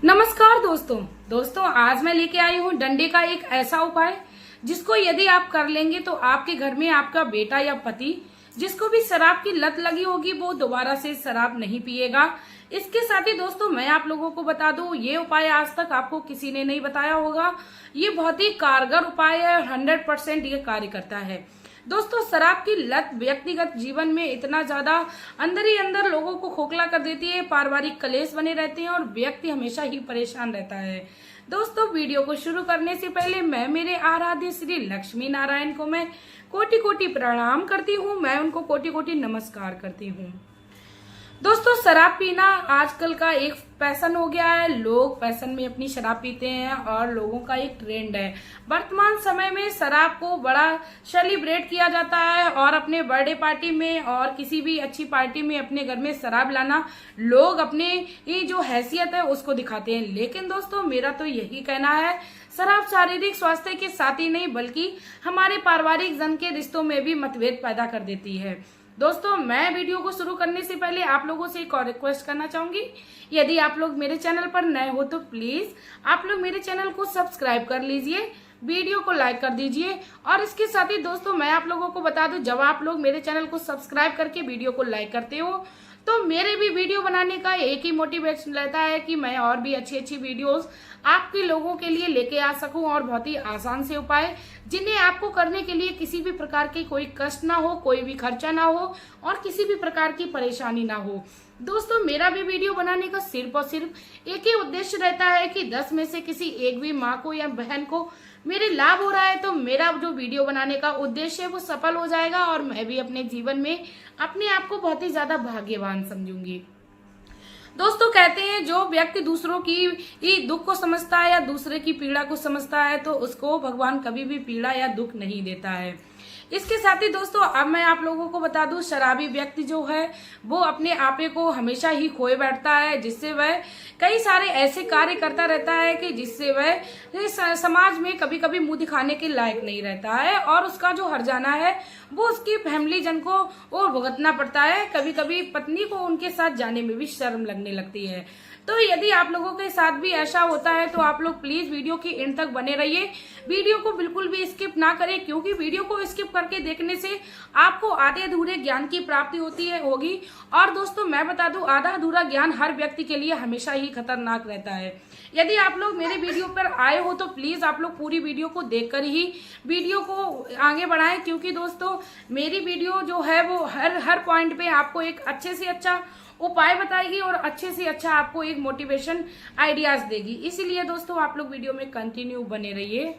नमस्कार दोस्तों आज मैं लेके आई हूँ डंडे का एक ऐसा उपाय जिसको यदि आप कर लेंगे तो आपके घर में आपका बेटा या पति जिसको भी शराब की लत लगी होगी वो दोबारा से शराब नहीं पिएगा। इसके साथ ही दोस्तों मैं आप लोगों को बता दूं, ये उपाय आज तक आपको किसी ने नहीं बताया होगा। ये बहुत ही कारगर उपाय है और 100% ये कार्य करता है। दोस्तों शराब की लत व्यक्तिगत जीवन में इतना ज्यादा अंदर ही अंदर लोगों को खोखला कर देती है, पारिवारिक कलेश बने रहते हैं और व्यक्ति हमेशा ही परेशान रहता है। दोस्तों वीडियो को शुरू करने से पहले मैं मेरे आराध्य श्री लक्ष्मी नारायण को मैं कोटि कोटि प्रणाम करती हूँ, मैं उनको कोटि कोटि नमस्कार करती हूँ। दोस्तों शराब पीना आजकल का एक पैशन हो गया है। लोग पैशन में अपनी शराब पीते हैं और लोगों का एक ट्रेंड है। वर्तमान समय में शराब को बड़ा सेलिब्रेट किया जाता है और अपने बर्थडे पार्टी में और किसी भी अच्छी पार्टी में अपने घर में शराब लाना लोग अपने ये जो हैसियत है उसको दिखाते हैं। लेकिन दोस्तों मेरा तो यही कहना है, शराब शारीरिक स्वास्थ्य के साथ ही नहीं बल्कि हमारे पारिवारिक जन के रिश्तों में भी मतभेद पैदा कर देती है। दोस्तों मैं वीडियो को शुरू करने से पहले आप लोगों से एक और रिक्वेस्ट करना चाहूंगी, यदि आप लोग मेरे चैनल पर नए हो तो प्लीज आप लोग मेरे चैनल को सब्सक्राइब कर लीजिए, वीडियो को लाइक कर दीजिए। और इसके साथ ही दोस्तों मैं आप लोगों को बता दूं, जब आप लोग मेरे चैनल को सब्सक्राइब करके वीडियो को लाइक करते हो तो मेरे भी वीडियो बनाने का एक ही मोटिवेशन रहता है कि मैं और भी अच्छी अच्छी वीडियोस आपके लोगों के लिए लेके आ सकूं और बहुत ही आसान से उपाय जिन्हें आपको करने के लिए किसी भी प्रकार की कोई कष्ट ना हो, कोई भी खर्चा ना हो और किसी भी प्रकार की परेशानी ना हो। दोस्तों मेरा भी वीडियो बनाने का सिर्फ और सिर्फ एक ही उद्देश्य रहता है कि 10 में से किसी एक भी माँ को या बहन को मेरे लाभ हो रहा है तो मेरा जो वीडियो बनाने का उद्देश्य है वो सफल हो जाएगा और मैं भी अपने जीवन में अपने आप को बहुत ही ज्यादा भाग्यवान समझूंगी। दोस्तों कहते हैं जो व्यक्ति दूसरों की दुख को समझता है या दूसरे की पीड़ा को समझता है तो उसको भगवान कभी भी पीड़ा या दुख नहीं देता है। इसके साथ ही दोस्तों अब मैं आप लोगों को बता दूं, शराबी व्यक्ति जो है वो अपने आपे को हमेशा ही खोए बैठता है, जिससे वह कई सारे ऐसे कार्य करता रहता है कि जिससे वह समाज में कभी कभी मुंह दिखाने के लायक नहीं रहता है और उसका जो हर्जाना है वो उसकी फैमिली जन को और भुगतना पड़ता है। कभी कभी पत्नी को उनके साथ जाने में भी शर्म लगने लगती है। तो यदि आप लोगों के साथ भी ऐसा होता है तो आप लोग प्लीज वीडियो की एंड तक बने रहिए, वीडियो को बिल्कुल भी स्किप ना करें, क्योंकि वीडियो को स्किप करके देखने से आपको आधे अधूरे ज्ञान की प्राप्ति होगी। और दोस्तों मैं बता दूं, आधा अधूरा ज्ञान हर व्यक्ति के लिए हमेशा ही खतरनाक रहता है। यदि आप लोग मेरे वीडियो पर आए हो तो प्लीज आप लोग पूरी वीडियो को देखकर ही वीडियो को आगे बढ़ाएं, क्योंकि दोस्तों मेरी वीडियो जो है वो हर पॉइंट पे आपको एक अच्छे से अच्छा उपाय बताएगी और अच्छे से अच्छा आपको एक मोटिवेशन आइडियाज देगी। इसीलिए दोस्तों आप लोग वीडियो में कंटिन्यू बने रहिए।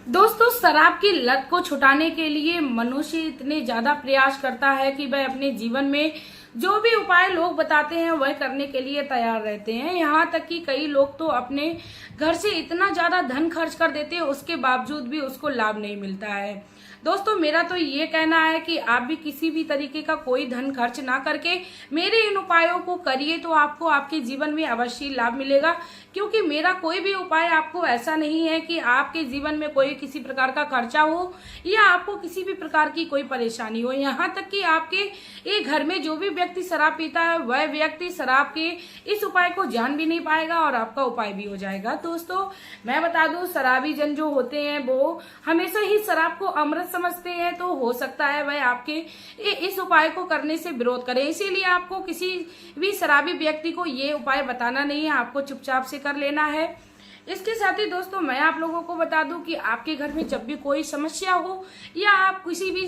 दोस्तों शराब की लत को छुटाने के लिए मनुष्य इतने ज्यादा प्रयास करता है कि वह अपने जीवन में जो भी उपाय लोग बताते हैं वह करने के लिए तैयार रहते हैं। यहाँ तक कि कई लोग तो अपने घर से इतना ज्यादा धन खर्च कर देते हैं, उसके बावजूद भी उसको लाभ नहीं मिलता है। दोस्तों मेरा तो ये कहना है कि आप भी किसी भी तरीके का कोई धन खर्च ना करके मेरे इन उपायों को करिए तो आपको आपके जीवन में अवश्य लाभ मिलेगा। क्योंकि मेरा कोई भी उपाय आपको ऐसा नहीं है कि आपके जीवन में कोई किसी प्रकार का खर्चा हो या आपको किसी भी प्रकार की कोई परेशानी हो। यहाँ तक कि आपके ये घर में जो भी व्यक्ति शराब पीता है वह व्यक्ति शराब के इस उपाय को जान भी नहीं पाएगा और आपका उपाय भी हो जाएगा। दोस्तों मैं बता दूं, शराबी जन जो होते हैं वो हमेशा ही शराब को अमृत समझते हैं, तो हो सकता है वह आपके इस उपाय को करने से विरोध करें। इसीलिए आपको किसी भी शराबी व्यक्ति को ये उपाय बताना नहीं है, आपको चुपचाप से कर लेना है। इसके साथ ही दोस्तों मैं आप लोगों को बता दूं कि आपके घर में जब भी कोई समस्या हो या आप किसी भी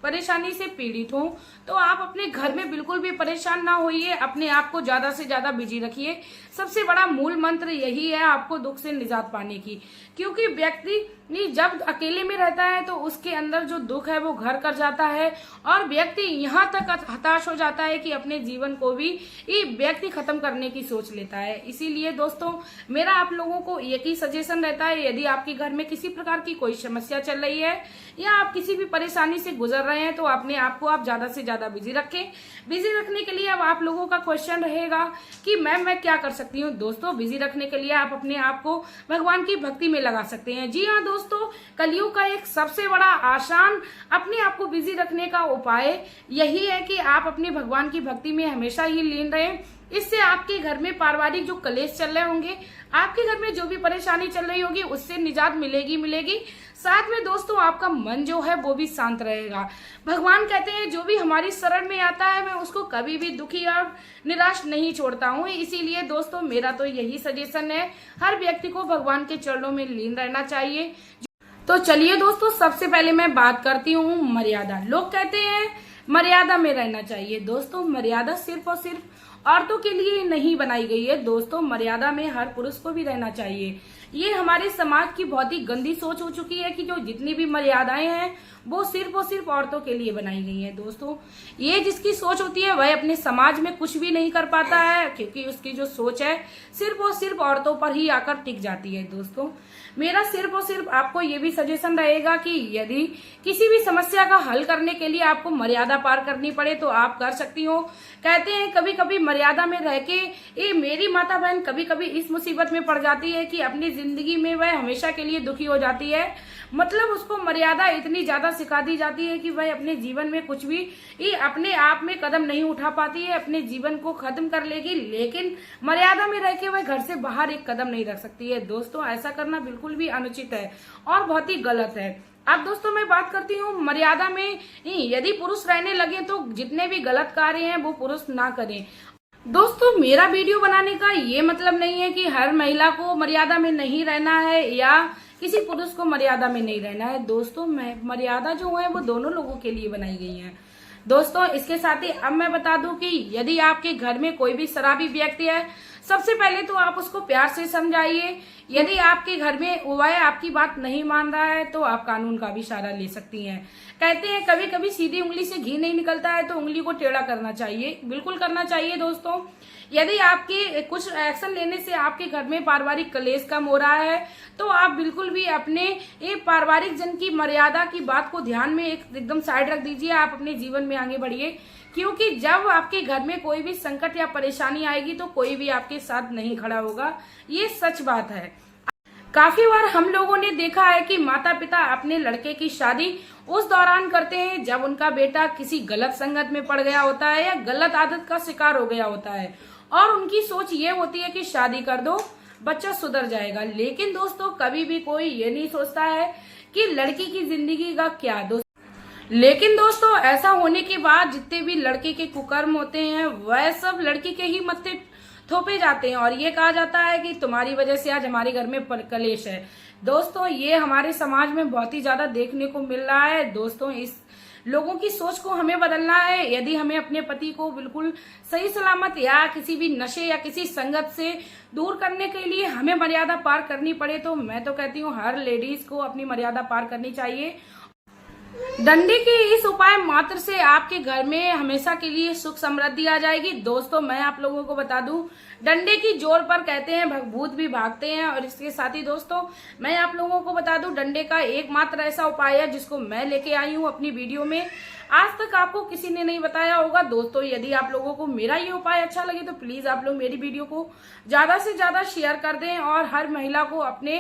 परेशानी से पीड़ित हो तो आप अपने घर में बिल्कुल भी परेशान ना होइए, अपने आप को ज्यादा से ज्यादा बिजी रखिए। सबसे बड़ा मूल मंत्र यही है आपको दुख से निजात पाने की, क्योंकि व्यक्ति जब अकेले में रहता है तो उसके अंदर जो दुख है वो घर कर जाता है और व्यक्ति यहाँ तक हताश हो जाता है कि अपने जीवन को भी ये व्यक्ति खत्म करने की सोच लेता है। इसीलिए दोस्तों मेरा आप लोगों को एक ही सजेशन रहता है, यदि आपके घर में किसी प्रकार की कोई समस्या चल रही है या आप किसी भी परेशानी से गुजर रहे हैं तो अपने आप को आप ज्यादा से ज्यादा बिजी रखें। बिजी रखने के लिए अब आप लोगों का क्वेश्चन रहेगा कि मैम मैं क्या कर सकती हूँ। दोस्तों बिजी रखने के लिए आप अपने आप को भगवान की भक्ति में लगा सकते हैं। जी हाँ दोस्तों, कलयुग का एक सबसे बड़ा आसान अपने आप को बिजी रखने का उपाय यही है कि आप अपने भगवान की भक्ति में हमेशा ही लीन रहें। इससे आपके घर में पारिवारिक जो कलेश चल रहे होंगे, आपके घर में जो भी परेशानी चल रही होगी, उससे निजात मिलेगी। साथ में दोस्तों आपका मन जो है वो भी शांत रहेगा। भगवान कहते हैं जो भी हमारी शरण में आता है मैं उसको कभी भी दुखी और निराश नहीं छोड़ता हूँ। इसीलिए दोस्तों मेरा तो यही सजेशन है, हर व्यक्ति को भगवान के चरणों में लीन रहना चाहिए। तो चलिए दोस्तों, सबसे पहले मैं बात करती हूँ मर्यादा। लोग कहते हैं मर्यादा में रहना चाहिए। दोस्तों मर्यादा सिर्फ और सिर्फ औरतों के लिए नहीं बनाई गई है। दोस्तों मर्यादा में हर पुरुष को भी रहना चाहिए। ये हमारे समाज की बहुत ही गंदी सोच हो चुकी है कि जो जितनी भी मर्यादाएं हैं वो सिर्फ और सिर्फ औरतों के लिए बनाई गई हैं। दोस्तों ये जिसकी सोच होती है वह अपने समाज में कुछ भी नहीं कर पाता है, क्योंकि उसकी जो सोच है सिर्फ और सिर्फ औरतों पर ही आकर टिक जाती है। दोस्तों मेरा सिर्फ और सिर्फ आपको ये भी सजेशन रहेगा कि यदि किसी भी समस्या का हल करने के लिए आपको मर्यादा पार करनी पड़े तो आप कर सकती हो। कहते हैं कभी कभी मर्यादा में रह के मेरी माता बहन कभी कभी इस मुसीबत में पड़ जाती है कि अपनी जिंदगी में वह हमेशा के लिए दुखी हो जाती है। मतलब उसको मर्यादा इतनी ज्यादा सिखा दी जाती है कि वह अपने जीवन में कुछ भी अपने आप में कदम नहीं उठा पाती है, अपने जीवन को खत्म कर लेगी, लेकिन मर्यादा में रह के वह घर से बाहर एक कदम नहीं रख सकती है। दोस्तों ऐसा करना बिल्कुल भी अनुचित है और बहुत ही गलत है। अब दोस्तों मैं बात करती हूँ मर्यादा में यदि पुरुष रहने लगे तो जितने भी गलत कार्य हैं वो पुरुष ना करें। दोस्तों मेरा वीडियो बनाने का ये मतलब नहीं है कि हर महिला को मर्यादा में नहीं रहना है या किसी पुरुष को मर्यादा में नहीं रहना है। दोस्तों मर्यादा जो है वो दोनों लोगों के लिए बनाई गई है। दोस्तों इसके साथ ही अब मैं बता दूं कि यदि आपके घर में कोई भी शराबी व्यक्ति है, सबसे पहले तो आप उसको प्यार से समझाइए। यदि आपके घर में वह आपकी बात नहीं मान रहा है तो आप कानून का भी सहारा ले सकती हैं। कहते हैं कभी कभी सीधी उंगली से घी नहीं निकलता है तो उंगली को टेढ़ा करना चाहिए, बिल्कुल करना चाहिए। दोस्तों यदि आपके कुछ एक्शन लेने से आपके घर में पारिवारिक कलेश कम हो रहा है तो आप बिल्कुल भी अपने पारिवारिक जन की मर्यादा की बात को ध्यान में एकदम साइड रख दीजिए। आप अपने जीवन में आगे बढ़िए, क्योंकि जब आपके घर में कोई भी संकट या परेशानी आएगी तो कोई भी आपके साथ नहीं खड़ा होगा। ये सच बात है। काफी बार हम लोगों ने देखा है कि माता पिता अपने लड़के की शादी उस दौरान करते हैं जब उनका बेटा किसी गलत संगत में पड़ गया होता है या गलत आदत का शिकार हो गया होता है, और उनकी सोच ये होती है कि शादी कर दो बच्चा सुधर जाएगा। लेकिन दोस्तों कभी भी कोई ये नहीं सोचता है कि लड़की की जिंदगी का क्या। लेकिन दोस्तों ऐसा होने के बाद जितने भी लड़के के कुकर्म होते हैं वह सब लड़की के ही मत्थे थोपे जाते हैं और ये कहा जाता है कि तुम्हारी वजह से आज हमारे घर में कलेश है। दोस्तों ये हमारे समाज में बहुत ही ज्यादा देखने को मिल रहा है। दोस्तों इस लोगों की सोच को हमें बदलना है। यदि हमें अपने पति को बिल्कुल सही सलामत या किसी भी नशे या किसी संगत से दूर करने के लिए हमें मर्यादा पार करनी पड़े तो मैं तो कहती हूँ हर लेडीज को अपनी मर्यादा पार करनी चाहिए। डंडे के इस उपाय मात्र से आपके घर में हमेशा के लिए सुख समृद्धि आ जाएगी। दोस्तों मैं आप लोगों को बता दूं डंडे की जोर पर कहते हैं भूत भी भागते हैं। और इसके साथ ही दोस्तों मैं आप लोगों को बता दूं डंडे का एकमात्र ऐसा उपाय है जिसको मैं लेके आई हूं अपनी वीडियो में, आज तक आपको किसी ने नहीं बताया होगा। दोस्तों यदि आप लोगों को मेरा ये उपाय अच्छा लगे तो प्लीज आप लोग मेरी वीडियो को ज्यादा से ज्यादा शेयर कर दें और हर महिला को अपने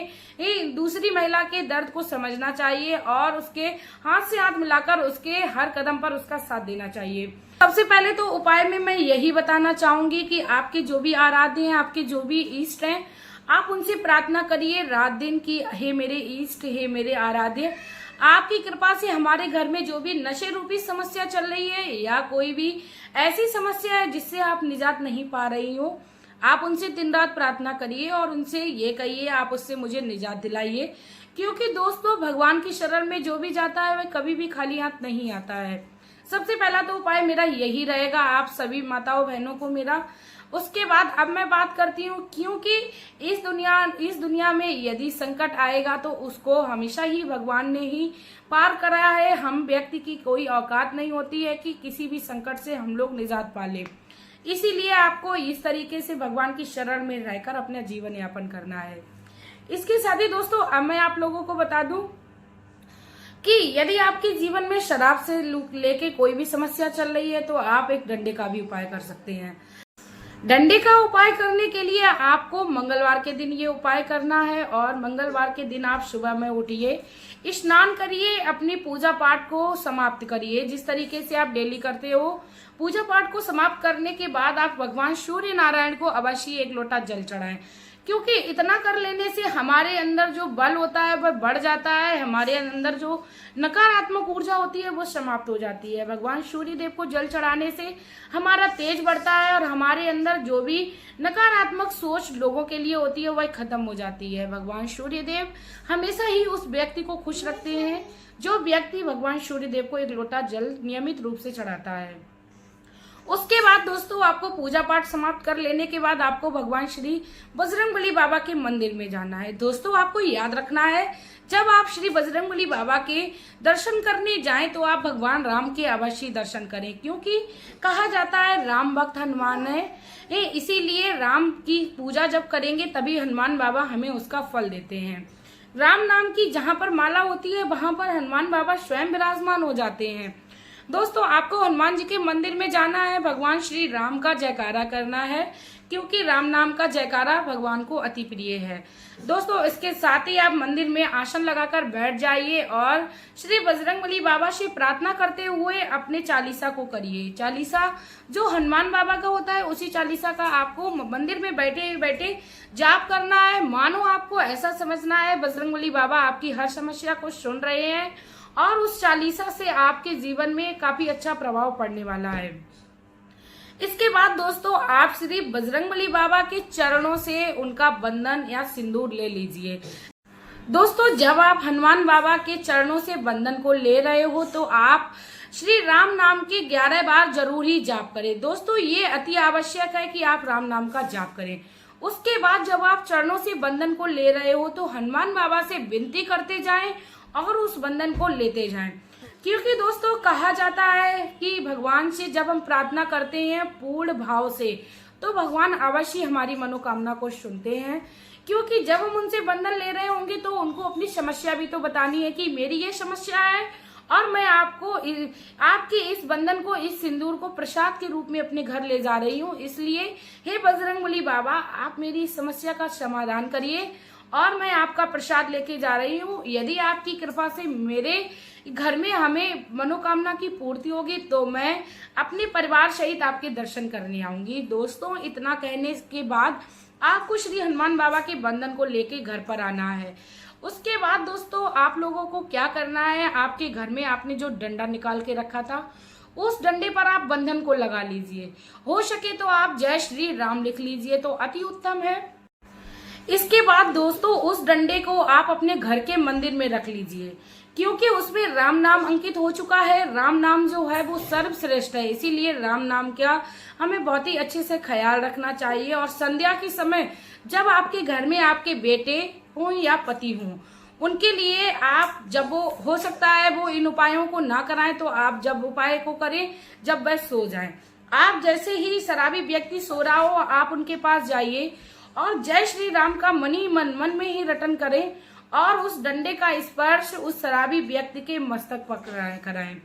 दूसरी महिला के दर्द को समझना चाहिए और उसके हाथ से हाथ मिलाकर उसके हर कदम पर उसका साथ देना चाहिए। सबसे पहले तो उपाय में मैं यही बताना चाहूंगी कि आपके जो भी आराध्य हैं, आपके जो भी इष्ट हैं, आप उनसे प्रार्थना करिए रात दिन की हे मेरे इष्ट, हे मेरे आराध्य, आपकी कृपा से हमारे घर में जो भी नशे रूपी समस्या चल रही है या कोई भी ऐसी समस्या है जिससे आप निजात नहीं पा रही हो, आप उनसे दिन रात प्रार्थना करिए और उनसे ये कहिए आप उससे मुझे निजात दिलाइए। क्योंकि दोस्तों भगवान की शरण में जो भी जाता है वह कभी भी खाली हाथ नहीं आता है। सबसे पहला तो उपाय मेरा यही रहेगा आप सभी माताओं बहनों को मेरा। उसके बाद अब मैं बात करती हूँ, क्योंकि इस दुनिया में यदि संकट आएगा तो उसको हमेशा ही भगवान ने ही पार कराया है। हम व्यक्ति की कोई औकात नहीं होती है कि किसी भी संकट से हम लोग निजात पा ले। इसीलिए आपको इस तरीके से भगवान की शरण में रहकर अपना जीवन यापन करना है। इसके साथ ही दोस्तों अब मैं आप लोगों को बता दूं कि यदि आपके जीवन में शराब से लेके कोई भी समस्या चल रही है तो आप एक डंडे का भी उपाय कर सकते हैं। डंडे का उपाय करने के लिए आपको मंगलवार के दिन ये उपाय करना है और मंगलवार के दिन आप सुबह में उठिए, स्नान करिए, अपनी पूजा पाठ को समाप्त करिए। जिस तरीके से आप डेली करते हो पूजा पाठ को समाप्त करने के बाद आप भगवान सूर्य नारायण को अवश्य एक लोटा जल चढ़ाएं, क्योंकि इतना कर लेने से हमारे अंदर जो बल होता है वह बढ़ जाता है, हमारे अंदर जो नकारात्मक ऊर्जा होती है वो समाप्त हो जाती है। भगवान सूर्य देव को जल चढ़ाने से हमारा तेज बढ़ता है और हमारे अंदर जो भी नकारात्मक सोच लोगों के लिए होती है वह खत्म हो जाती है। भगवान सूर्य देव हमेशा ही उस व्यक्ति को खुश रखते हैं जो व्यक्ति भगवान सूर्य देव को एक लोटा जल नियमित रूप से चढ़ाता है। उसके बाद दोस्तों आपको पूजा पाठ समाप्त कर लेने के बाद आपको भगवान श्री बजरंगबली बाबा के मंदिर में जाना है। दोस्तों आपको याद रखना है, जब आप श्री बजरंगबली बाबा के दर्शन करने जाएं तो आप भगवान राम के अवश्य दर्शन करें, क्योंकि कहा जाता है राम भक्त हनुमान है, इसीलिए राम की पूजा जब करेंगे तभी हनुमान बाबा हमें उसका फल देते हैं। राम नाम की जहाँ पर माला होती है वहां पर हनुमान बाबा स्वयं विराजमान हो जाते हैं। दोस्तों आपको हनुमान जी के मंदिर में जाना है, भगवान श्री राम का जयकारा करना है, क्योंकि राम नाम का जयकारा भगवान को अति प्रिय है। दोस्तों इसके साथ ही आप मंदिर में आसन लगाकर बैठ जाइए और श्री बजरंगबली बाबा से प्रार्थना करते हुए अपने चालीसा को करिए। चालीसा जो हनुमान बाबा का होता है उसी चालीसा का आपको मंदिर में बैठे बैठे जाप करना है। मानो आपको ऐसा समझना है बजरंगबली बाबा आपकी हर समस्या को सुन रहे हैं और उस चालीसा से आपके जीवन में काफी अच्छा प्रभाव पड़ने वाला है। इसके बाद दोस्तों आप श्री बजरंगबली बाबा के चरणों से उनका बंधन या सिंदूर ले लीजिए। दोस्तों जब आप हनुमान बाबा के चरणों से बंधन को ले रहे हो तो आप श्री राम नाम के 11 बार जरूर ही जाप करें। दोस्तों ये अति आवश्यक है कि आप राम नाम का जाप करें। उसके बाद जब आप चरणों से बंधन को ले रहे हो तो हनुमान बाबा से विनती करते जाएं और उस बंधन को लेते जाएं, क्योंकि दोस्तों कहा जाता है कि भगवान से जब हम प्रार्थना करते हैं पूर्ण भाव से तो भगवान अवश्य हमारी मनोकामना को सुनते हैं। क्योंकि जब हम उनसे बंधन ले रहे होंगे तो उनको अपनी समस्या भी तो बतानी है कि मेरी ये समस्या है और मैं आपको आपके इस बंधन को, इस सिंदूर को प्रसाद के रूप में अपने घर ले जा रही हूँ। इसलिए हे बजरंगबली बाबा आप मेरी इस समस्या का समाधान करिए और मैं आपका प्रसाद लेके जा रही हूँ। यदि आपकी कृपा से मेरे घर में हमें मनोकामना की पूर्ति होगी तो मैं अपने परिवार सहित आपके दर्शन करने आऊंगी। दोस्तों इतना कहने के बाद आपको श्री हनुमान बाबा के बंधन को लेके घर पर आना है। उसके बाद दोस्तों आप लोगों को क्या करना है, आपके घर में आपने जो डंडा निकाल के रखा था उस डंडे पर आप बंधन को लगा लीजिए। हो सके तो आप जय श्री राम लिख लीजिए तो अति उत्तम है। इसके बाद दोस्तों उस डंडे को आप अपने घर के मंदिर में रख लीजिए, क्योंकि उसमें राम नाम अंकित हो चुका है। राम नाम जो है वो सर्वश्रेष्ठ है, इसीलिए राम नाम का हमें बहुत ही अच्छे से ख्याल रखना चाहिए। और संध्या के समय जब आपके घर में आपके बेटे हों या पति हों, उनके लिए आप जब वो हो सकता है वो इन उपायों को ना कराएं तो आप जब उपाय को करें जब वह सो जाएं। आप जैसे ही शराबी व्यक्ति सो रहा हो आप उनके पास जाइए और जय श्री राम का मन में ही रटन करें और उस डंडे का स्पर्श उस शराबी व्यक्ति के मस्तक पर कराएं।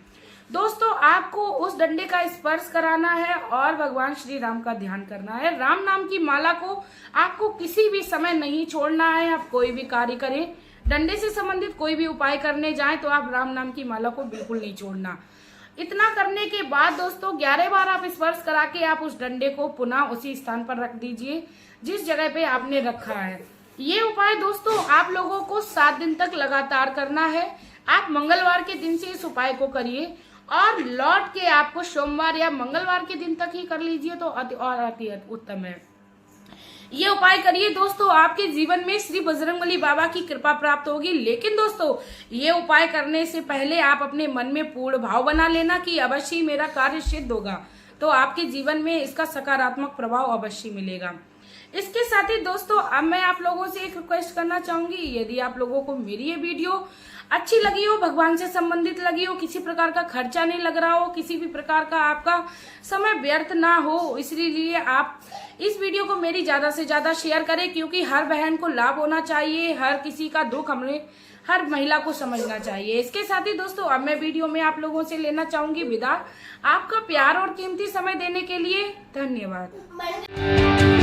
दोस्तों आपको उस डंडे का स्पर्श कराना है और भगवान श्री राम का ध्यान करना है। राम नाम की माला को आपको किसी भी समय नहीं छोड़ना है। आप कोई भी कार्य करें, डंडे से संबंधित कोई भी उपाय करने जाएं तो आप राम नाम की माला को बिल्कुल नहीं छोड़ना। इतना करने के बाद दोस्तों 11 बार आप स्पर्श करा के आप उस डंडे को पुनः उसी स्थान पर रख दीजिए जिस जगह पे आपने रखा है। ये उपाय दोस्तों आप लोगों को 7 दिन तक लगातार करना है। आप मंगलवार के दिन से इस उपाय को करिए और लौट के आपको सोमवार या मंगलवार के दिन तक ही कर लीजिए तो अति उत्तम है। ये उपाय करिए दोस्तों, आपके जीवन में श्री बजरंगबली बाबा की कृपा प्राप्त होगी। लेकिन दोस्तों ये उपाय करने से पहले आप अपने मन में पूर्ण भाव बना लेना कि अवश्य मेरा कार्य सिद्ध होगा, तो आपके जीवन में इसका सकारात्मक प्रभाव अवश्य मिलेगा। इसके साथ ही दोस्तों अब मैं आप लोगों से एक रिक्वेस्ट करना चाहूंगी, यदि आप लोगों को मेरी ये वीडियो अच्छी लगी हो, भगवान से संबंधित लगी हो, किसी प्रकार का खर्चा नहीं लग रहा हो, किसी भी प्रकार का आपका समय व्यर्थ ना हो, इसलिए आप इस वीडियो को मेरी ज्यादा से ज्यादा शेयर करें, क्योंकि हर बहन को लाभ होना चाहिए, हर किसी का दुख हमें हर महिला को समझना चाहिए। इसके साथ ही दोस्तों अब मैं वीडियो में आप लोगों से लेना चाहूंगी विदा। आपका प्यार और कीमती समय देने के लिए धन्यवाद।